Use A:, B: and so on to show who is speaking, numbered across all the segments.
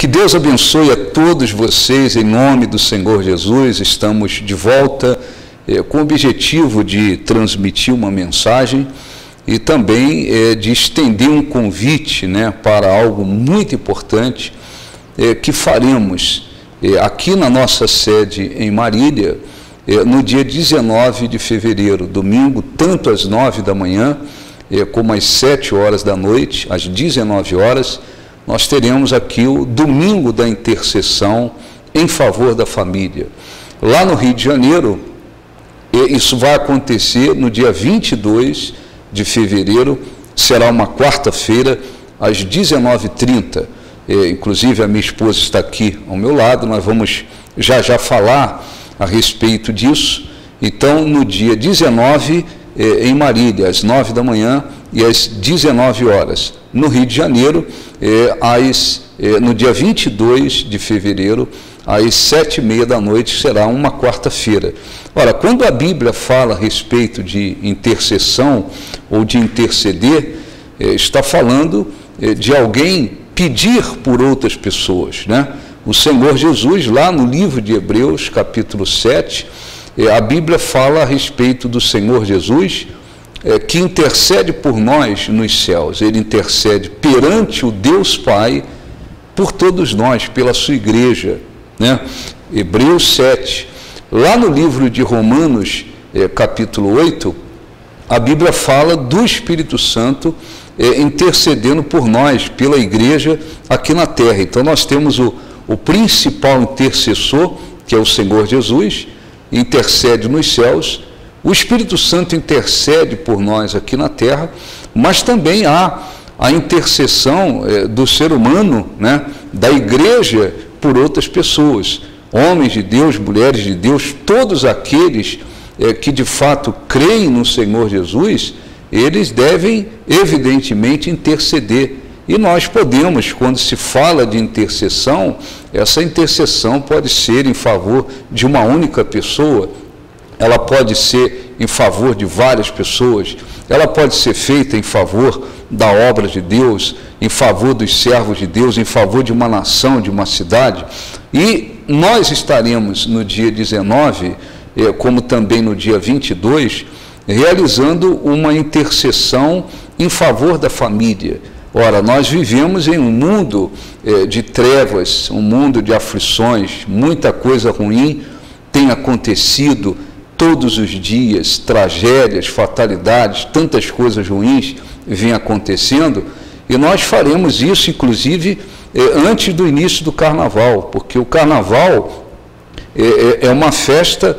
A: Que Deus abençoe a todos vocês, em nome do Senhor Jesus. Estamos de volta com o objetivo de transmitir uma mensagem e também de estender um convite, para algo muito importante que faremos aqui na nossa sede em Marília, no dia 19 de fevereiro, domingo, tanto às 9 da manhã, como às 7 horas da noite, às 19 horas, nós teremos aqui o Domingo da Intercessão em favor da família. Lá no Rio de Janeiro, isso vai acontecer no dia 22 de fevereiro, será uma quarta-feira, às 19h30. Inclusive, a minha esposa está aqui ao meu lado, nós vamos já falar a respeito disso. Então, no dia 19, em Marília, às 9 da manhã e às 19 horas. No Rio de Janeiro, no dia 22 de fevereiro, às 7h30 da noite, será uma quarta-feira. Ora, quando a Bíblia fala a respeito de intercessão ou de interceder, está falando de alguém pedir por outras pessoas, O Senhor Jesus, lá no livro de Hebreus, capítulo 7, a Bíblia fala a respeito do Senhor Jesus, que intercede por nós nos céus. Ele intercede perante o Deus Pai por todos nós, pela sua igreja, Hebreus 7. Lá no livro de Romanos, capítulo 8, a Bíblia fala do Espírito Santo intercedendo por nós, pela igreja aqui na terra. Então nós temos o principal intercessor, que é o Senhor Jesus, intercede nos céus. O Espírito Santo intercede por nós aqui na terra, mas também há a intercessão do ser humano, da igreja por outras pessoas, homens de Deus, mulheres de Deus, todos aqueles que de fato creem no Senhor Jesus, eles devem evidentemente interceder. E nós podemos, quando se fala de intercessão, essa intercessão pode ser em favor de uma única pessoa, ela pode ser em favor de várias pessoas, ela pode ser feita em favor da obra de Deus, em favor dos servos de Deus, em favor de uma nação, de uma cidade. E nós estaremos no dia 19, como também no dia 22, realizando uma intercessão em favor da família. Ora, nós vivemos em um mundo de trevas, um mundo de aflições, muita coisa ruim tem acontecido todos os dias, tragédias, fatalidades, tantas coisas ruins vêm acontecendo, e nós faremos isso, inclusive, antes do início do Carnaval, porque o Carnaval é uma festa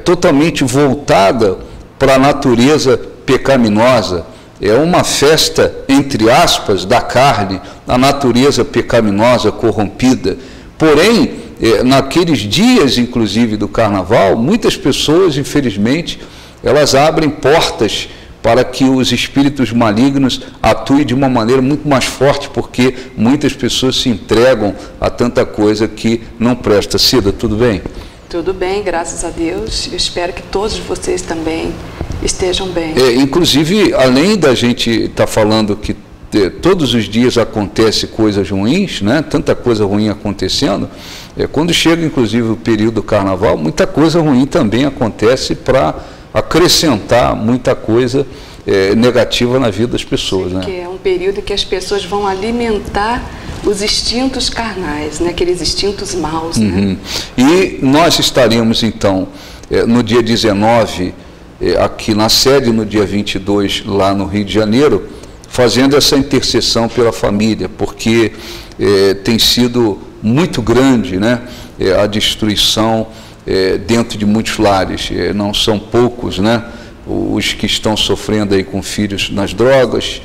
A: totalmente voltada para a natureza pecaminosa, é uma festa, entre aspas, da carne, a natureza pecaminosa, corrompida. Porém, naqueles dias, inclusive, do Carnaval, muitas pessoas, infelizmente, elas abrem portas para que os espíritos malignos atuem de uma maneira muito mais forte, porque muitas pessoas se entregam a tanta coisa que não presta. Cida, tudo bem?
B: Tudo bem, graças a Deus. Eu espero que todos vocês também estejam bem.
A: Inclusive, além da gente estar falando que todos os dias acontece coisas ruins, tanta coisa ruim acontecendo, quando chega inclusive o período do Carnaval, muita coisa ruim também acontece para acrescentar muita coisa negativa na vida das pessoas.
B: Que é um período que as pessoas vão alimentar os instintos carnais, aqueles instintos maus.
A: E nós estaremos então no dia 19 aqui na sede, no dia 22 lá no Rio de Janeiro, fazendo essa intercessão pela família, porque tem sido muito grande a destruição dentro de muitos lares. Não são poucos os que estão sofrendo aí com filhos nas drogas,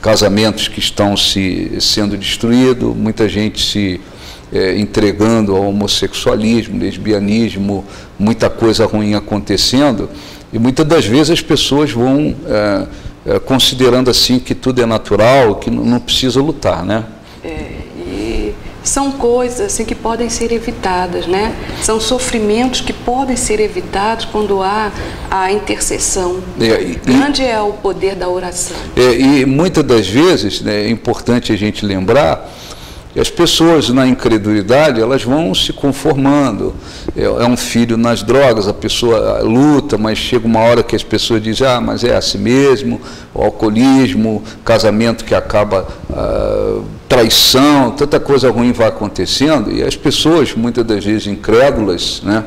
A: casamentos que estão sendo destruídos, muita gente se entregando ao homossexualismo, lesbianismo, muita coisa ruim acontecendo, e muitas das vezes as pessoas vão considerando assim que tudo é natural, que não precisa lutar,
B: E são coisas assim que podem ser evitadas, São sofrimentos que podem ser evitados quando há a intercessão. Grande é o poder da oração.
A: E muitas das vezes, é importante a gente lembrar E as pessoas, na incredulidade, elas vão se conformando. É um filho nas drogas, a pessoa luta, mas chega uma hora que as pessoas dizem, ah, mas é assim mesmo, o alcoolismo, casamento que acaba, traição, tanta coisa ruim vai acontecendo, e as pessoas, muitas das vezes incrédulas, né,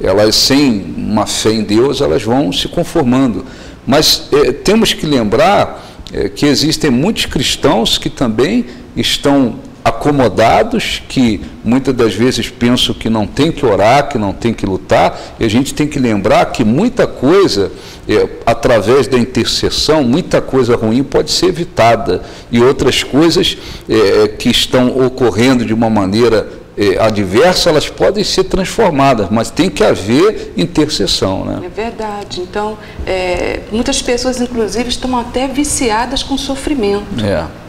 A: elas sem uma fé em Deus, elas vão se conformando. Mas temos que lembrar que existem muitos cristãos que também estão acomodados, que muitas das vezes pensam que não tem que orar, que não tem que lutar, e a gente tem que lembrar que muita coisa, através da intercessão, muita coisa ruim pode ser evitada, e outras coisas que estão ocorrendo de uma maneira adversa, elas podem ser transformadas, mas tem que haver intercessão, né? É
B: verdade. Então, muitas pessoas, inclusive, estão até viciadas com sofrimento,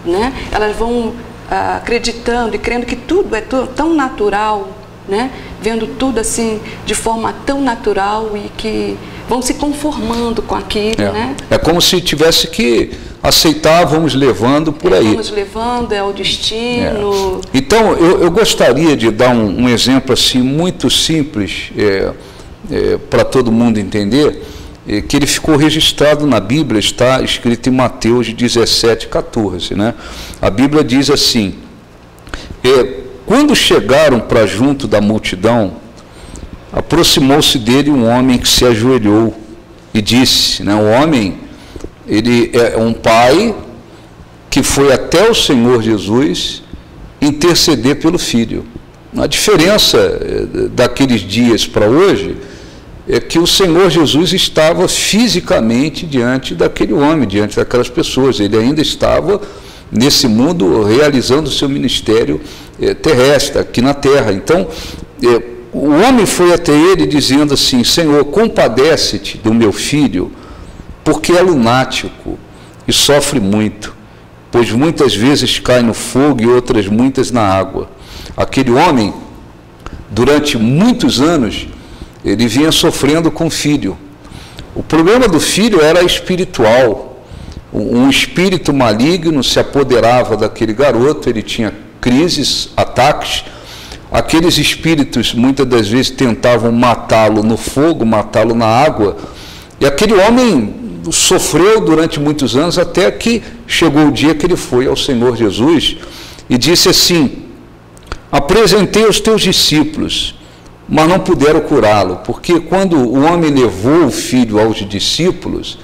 B: né? Elas vão acreditando e crendo que tudo é tão natural, né? Vendo tudo assim de forma tão natural e que vão se conformando com aquilo, né? É
A: como se tivesse que aceitar, vamos levando por aí.
B: Vamos levando, é o destino.
A: Então, eu gostaria de dar um exemplo assim muito simples para todo mundo entender, que ele ficou registrado na Bíblia, está escrito em Mateus 17:14, né? A Bíblia diz assim, quando chegaram para junto da multidão, aproximou-se dele um homem que se ajoelhou e disse, né, o homem, ele é um pai que foi até o Senhor Jesus interceder pelo filho. A diferença daqueles dias para hoje é que o Senhor Jesus estava fisicamente diante daquele homem, diante daquelas pessoas. Ele ainda estava nesse mundo realizando o seu ministério terrestre, aqui na terra. Então, o homem foi até ele dizendo assim, Senhor, compadece-te do meu filho, porque é lunático e sofre muito, pois muitas vezes cai no fogo e outras muitas na água. Aquele homem, durante muitos anos, ele vinha sofrendo com o filho. O problema do filho era espiritual. Um espírito maligno se apoderava daquele garoto, ele tinha crises, ataques. Aqueles espíritos, muitas das vezes, tentavam matá-lo no fogo, matá-lo na água. E aquele homem sofreu durante muitos anos, até que chegou o dia que ele foi ao Senhor Jesus e disse assim, apresentei aos teus discípulos, mas não puderam curá-lo, porque quando o homem levou o filho aos discípulos,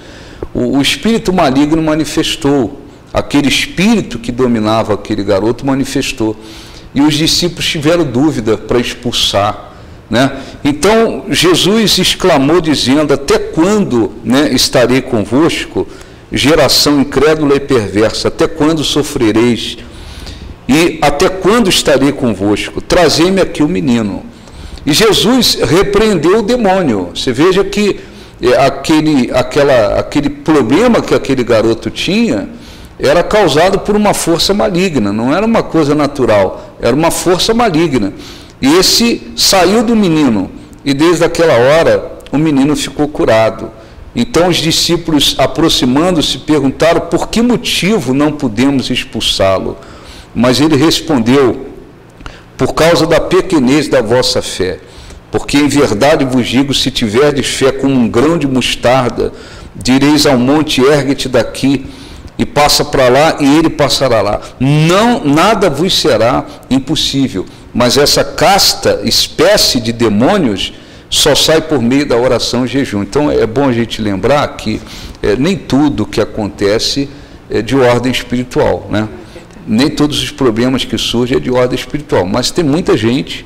A: o espírito maligno manifestou, aquele espírito que dominava aquele garoto manifestou, e os discípulos tiveram dúvida para expulsar, né? Então Jesus exclamou dizendo, até quando, né, estarei convosco, geração incrédula e perversa, até quando sofrereis, e até quando estarei convosco, trazei-me aqui o menino. E Jesus repreendeu o demônio. Você veja que aquele problema que aquele garoto tinha era causado por uma força maligna, não era uma coisa natural, era uma força maligna. E esse saiu do menino, e desde aquela hora o menino ficou curado. Então os discípulos, aproximando-se, perguntaram por que motivo não pudemos expulsá-lo. Mas ele respondeu, por causa da pequenez da vossa fé, porque em verdade vos digo, se tiverdes fé como um grão de mostarda, direis ao monte, ergue-te daqui, e passa para lá, e ele passará lá. Não, nada vos será impossível, mas essa casta espécie de demônios só sai por meio da oração e jejum. Então é bom a gente lembrar que nem tudo que acontece é de ordem espiritual, né? Nem todos os problemas que surgem é de ordem espiritual, mas tem muita gente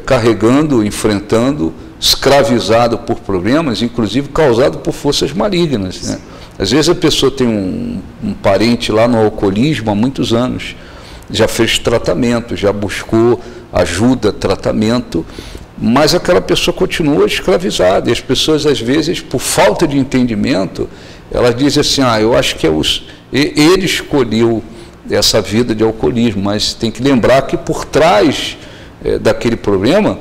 A: carregando, enfrentando, escravizado por problemas, inclusive causado por forças malignas, né? Às vezes a pessoa tem um parente lá no alcoolismo há muitos anos, já fez tratamento, já buscou ajuda, tratamento, mas aquela pessoa continua escravizada, e as pessoas às vezes, por falta de entendimento, elas dizem assim, eu acho que ele escolheu essa vida de alcoolismo, mas tem que lembrar que por trás daquele problema,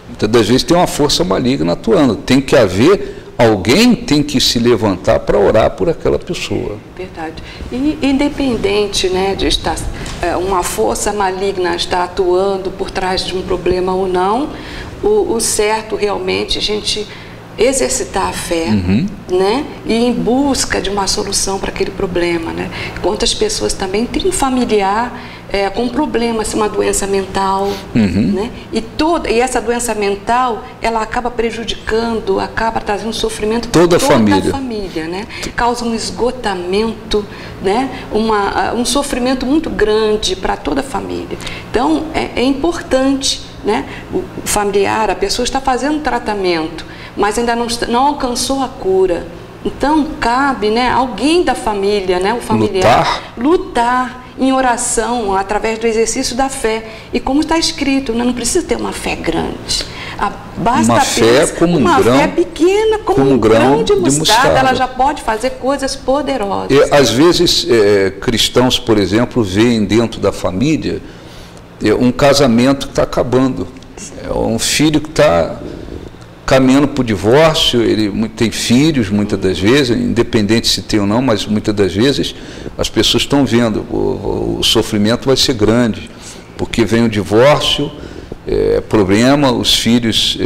A: muitas das vezes tem uma força maligna atuando, tem que haver alguém tem que se levantar para orar por aquela pessoa.
B: Verdade. E independente, né, de estar uma força maligna estar atuando por trás de um problema ou não, o certo realmente a gente exercitar a fé, né, e ir em busca de uma solução para aquele problema, né. Quantas pessoas também têm um familiar com problemas, uma doença mental, né, e essa doença mental, ela acaba prejudicando, acaba trazendo sofrimento para toda a família, né, causa um esgotamento, né, um sofrimento muito grande para toda a família. Então, é importante, né, o familiar, a pessoa está fazendo tratamento, mas ainda não alcançou a cura. Então, cabe, né, alguém da família, né, o familiar, lutar em oração, através do exercício da fé. E como está escrito, né, não precisa ter uma fé grande. Basta
A: uma fé como
B: uma fé pequena, como um grão de mostarda, ela já pode fazer coisas poderosas.
A: Às vezes, cristãos, por exemplo, veem dentro da família um casamento que está acabando. Um filho que está caminhando para o divórcio, ele tem filhos muitas das vezes, independente se tem ou não, mas muitas das vezes as pessoas estão vendo, o sofrimento vai ser grande, porque vem o divórcio, problema, os filhos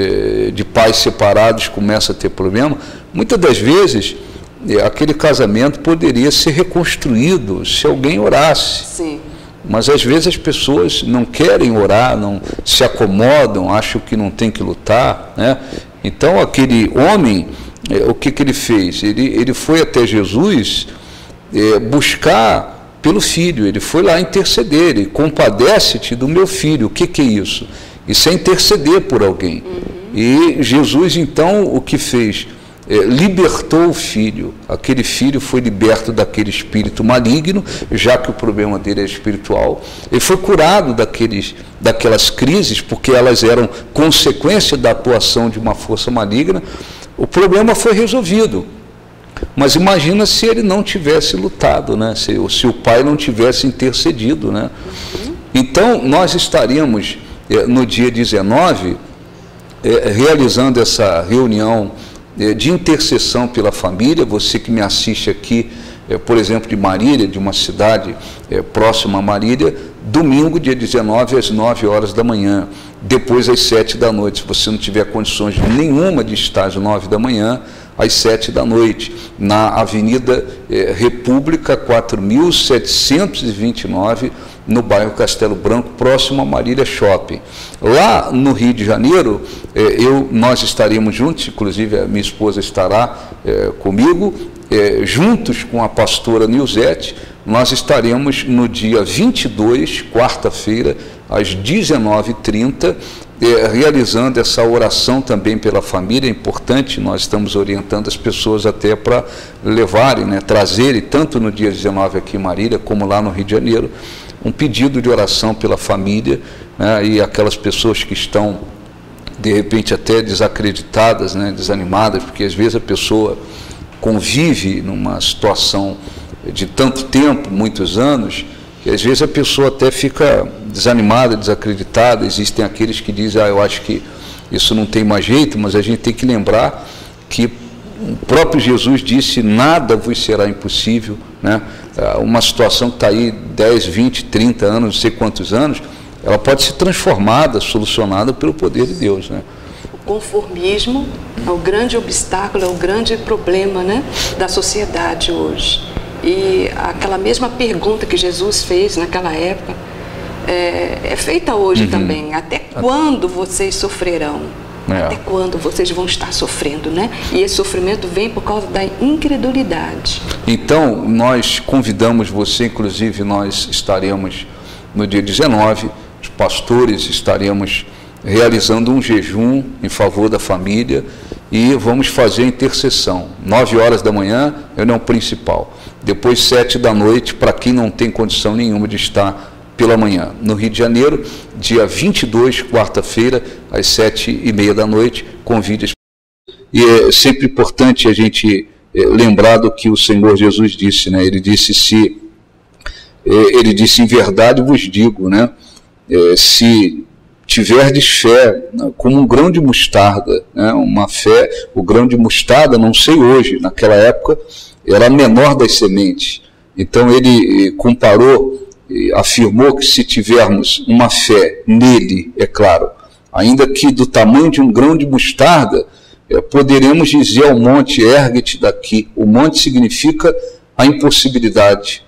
A: de pais separados começam a ter problema. Muitas das vezes, aquele casamento poderia ser reconstruído se alguém orasse.
B: Sim.
A: Mas às vezes as pessoas não querem orar, não se acomodam, acham que não tem que lutar, né? Então aquele homem, o que ele fez? Ele foi até Jesus buscar pelo filho, ele foi lá interceder, ele compadece-te do meu filho. O que é isso? Isso é interceder por alguém. E Jesus então o que fez? Libertou o filho, aquele filho foi liberto daquele espírito maligno, já que o problema dele é espiritual, ele foi curado daquelas crises, porque elas eram consequência da atuação de uma força maligna, o problema foi resolvido. Mas imagina se ele não tivesse lutado, né? se o pai não tivesse intercedido, né? Então nós estaríamos no dia 19 realizando essa reunião de intercessão pela família. Você que me assiste aqui, por exemplo, de Marília, de uma cidade próxima a Marília, domingo, dia 19, às 9 horas da manhã, depois às 7 da noite. Se você não tiver condições nenhuma de estar às 9 da manhã, às 7 da noite, na Avenida República 4729, no bairro Castelo Branco, próximo a Marília Shopping. Lá no Rio de Janeiro, nós estaremos juntos, inclusive a minha esposa estará comigo, juntos com a pastora Nilzete. Nós estaremos no dia 22, quarta-feira, às 19h30, realizando essa oração também pela família. É importante, nós estamos orientando as pessoas até para levarem, né, trazerem, tanto no dia 19 aqui em Marília, como lá no Rio de Janeiro, um pedido de oração pela família, né, e aquelas pessoas que estão, de repente, até desacreditadas, né, desanimadas, porque às vezes a pessoa convive numa situação de tanto tempo, muitos anos, que às vezes a pessoa até fica desanimada, desacreditada. Existem aqueles que dizem, eu acho que isso não tem mais jeito, mas a gente tem que lembrar que o próprio Jesus disse, nada vos será impossível, né? Uma situação que está aí 10, 20, 30 anos, não sei quantos anos, ela pode ser transformada, solucionada pelo poder de Deus, né?
B: O conformismo é o grande obstáculo, é o grande problema, né, da sociedade hoje. E aquela mesma pergunta que Jesus fez naquela época é feita hoje também. Até quando vocês sofrerão? Até quando vocês vão estar sofrendo, né? E esse sofrimento vem por causa da incredulidade.
A: Então, nós convidamos você, inclusive nós estaremos no dia 19, os pastores estaremos realizando um jejum em favor da família e vamos fazer a intercessão. 9 horas da manhã, reunião principal. Depois 7 da noite, para quem não tem condição nenhuma de estar pela manhã. No Rio de Janeiro, dia 22, quarta-feira, às 7h30 da noite, convide as pessoas. E é sempre importante a gente lembrar do que o Senhor Jesus disse, né? Ele disse, em verdade vos digo, né? Se tiverdes fé como um grão de mostarda, né? Uma fé, o grão de mostarda, não sei hoje, naquela época era a menor das sementes. Então ele comparou, afirmou que se tivermos uma fé nele, é claro, ainda que do tamanho de um grão de mostarda, poderemos dizer ao monte, ergue-te daqui. O monte significa a impossibilidade.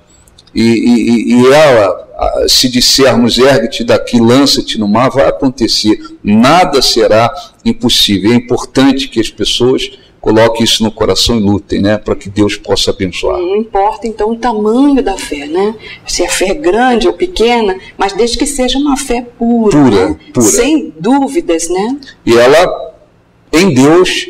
A: E ela, se dissermos ergue-te daqui, lança-te no mar, vai acontecer. Nada será impossível. É importante que as pessoas coloquem isso no coração e lutem, né, para que Deus possa abençoar.
B: Não importa, então, o tamanho da fé, né? Se a fé é grande ou pequena, mas desde que seja uma fé pura, né?
A: Pura.
B: Sem dúvidas, né?
A: E ela, em Deus,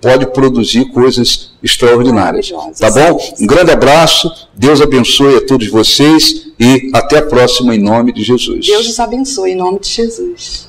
A: pode produzir coisas extraordinárias. Tá bom? Um grande abraço, Deus abençoe a todos vocês e até a próxima em nome de Jesus.
B: Deus os abençoe em nome de Jesus.